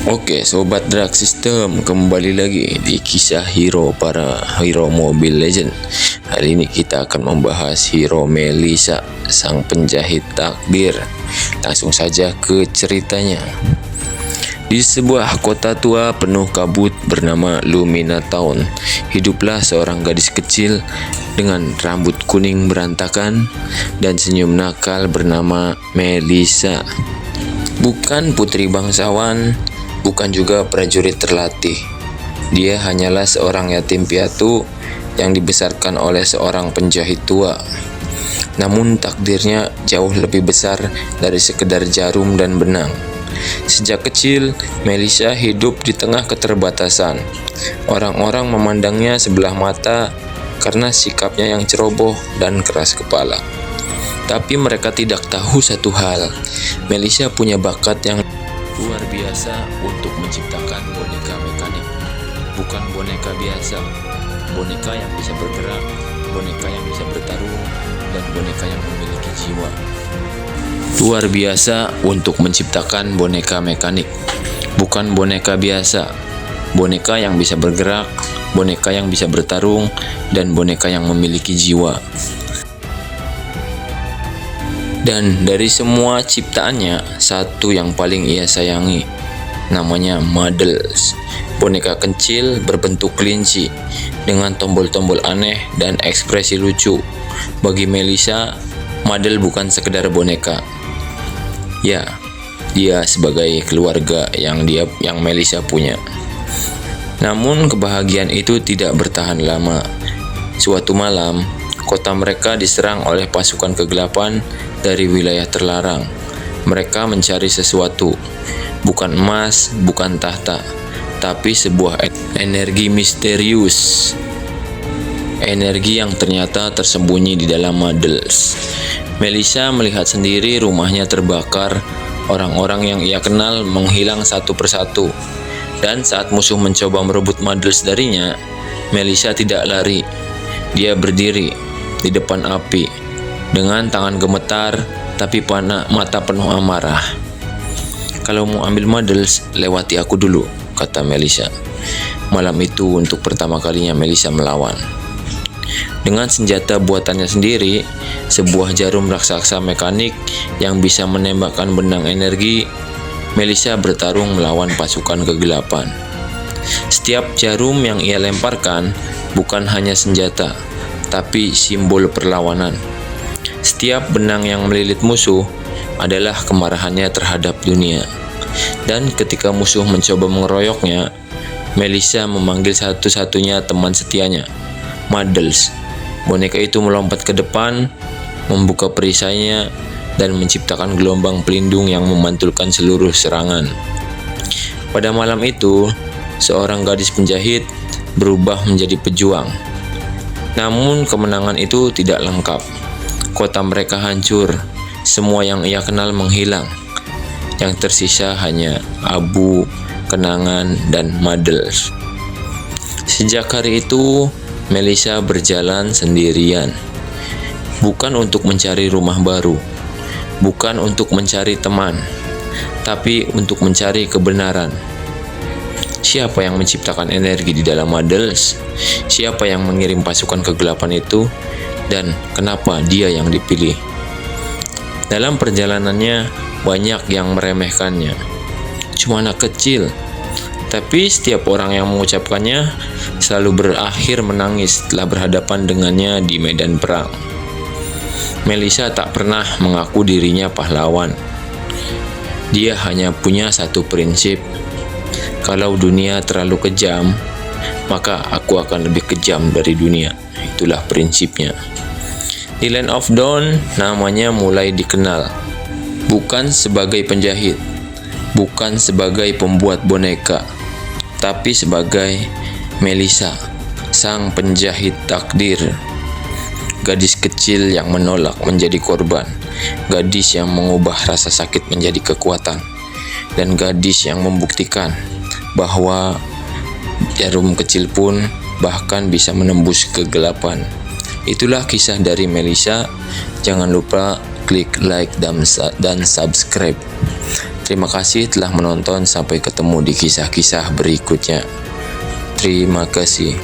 Oke, Sobat Drag System, kembali lagi di kisah para hero Mobile Legend. Hari ini kita akan membahas hero Melissa, sang penjahit takdir. Langsung saja ke ceritanya. Di sebuah kota tua penuh kabut bernama Lumina Town, hiduplah seorang gadis kecil dengan rambut kuning berantakan dan senyum nakal bernama Melissa. Bukan putri bangsawan, bukan juga prajurit terlatih. Dia hanyalah seorang yatim piatu yang dibesarkan oleh seorang penjahit tua. Namun takdirnya jauh lebih besar dari sekedar jarum dan benang. Sejak kecil, Melissa hidup di tengah keterbatasan. Orang-orang memandangnya sebelah mata karena sikapnya yang ceroboh dan keras kepala. Tapi mereka tidak tahu satu hal, Melissa punya bakat yang luar biasa untuk menciptakan boneka mekanik. Bukan boneka biasa, boneka yang bisa bergerak, boneka yang bisa bertarung, dan boneka yang memiliki jiwa. Luar biasa untuk menciptakan boneka mekanik. Bukan boneka biasa, boneka yang bisa bergerak, boneka yang bisa bertarung, dan boneka yang memiliki jiwa. Dan dari semua ciptaannya, satu yang paling ia sayangi, namanya Models. Boneka kecil berbentuk kelinci, dengan tombol-tombol aneh dan ekspresi lucu. Bagi Melissa, Model bukan sekedar boneka. Ya, dia sebagai keluarga yang Melissa punya. Namun kebahagiaan itu tidak bertahan lama. Suatu malam, kota mereka diserang oleh pasukan kegelapan dari wilayah terlarang. Mereka mencari sesuatu, bukan emas, bukan tahta, tapi sebuah energi misterius. Energi yang ternyata tersembunyi di dalam Models. Melissa melihat sendiri rumahnya terbakar, orang-orang yang ia kenal menghilang satu persatu. Dan saat musuh mencoba merebut Models darinya, Melissa tidak lari. Dia berdiri di depan api dengan tangan gemetar tapi mata penuh amarah. "Kalau mau ambil Models, lewati aku dulu," kata Melissa. Malam itu untuk pertama kalinya Melissa melawan. Dengan senjata buatannya sendiri, sebuah jarum raksasa mekanik yang bisa menembakkan benang energi, Melissa bertarung melawan pasukan kegelapan. Setiap jarum yang ia lemparkan bukan hanya senjata, tapi simbol perlawanan. Setiap benang yang melilit musuh adalah kemarahannya terhadap dunia. Dan ketika musuh mencoba mengeroyoknya, Melissa memanggil satu-satunya teman setianya, Models. Boneka itu melompat ke depan, membuka perisainya, dan menciptakan gelombang pelindung yang memantulkan seluruh serangan. Pada malam itu, seorang gadis penjahit berubah menjadi pejuang. Namun kemenangan itu tidak lengkap. Kota mereka hancur, semua yang ia kenal menghilang. Yang tersisa hanya abu, kenangan, dan Models. Sejak hari itu, Melissa berjalan sendirian. Bukan untuk mencari rumah baru, bukan untuk mencari teman, tapi untuk mencari kebenaran. Siapa yang menciptakan energi di dalam Models? Siapa yang mengirim pasukan kegelapan itu? Dan kenapa dia yang dipilih? Dalam perjalanannya, banyak yang meremehkannya. Cuma anak kecil. Tapi setiap orang yang mengucapkannya selalu berakhir menangis setelah berhadapan dengannya di medan perang. Melissa tak pernah mengaku dirinya pahlawan. Dia hanya punya satu prinsip. Kalau dunia terlalu kejam, maka aku akan lebih kejam dari dunia. Itulah prinsipnya. Di Land of Dawn, namanya mulai dikenal. Bukan sebagai penjahit, bukan sebagai pembuat boneka, tapi sebagai Melissa, sang penjahit takdir. Gadis kecil yang menolak menjadi korban, gadis yang mengubah rasa sakit menjadi kekuatan, dan gadis yang membuktikan bahwa jarum kecil pun bahkan bisa menembus kegelapan. Itulah kisah dari Melissa. Jangan lupa klik like dan subscribe. Terima kasih telah menonton, sampai ketemu di kisah-kisah berikutnya. Terima kasih.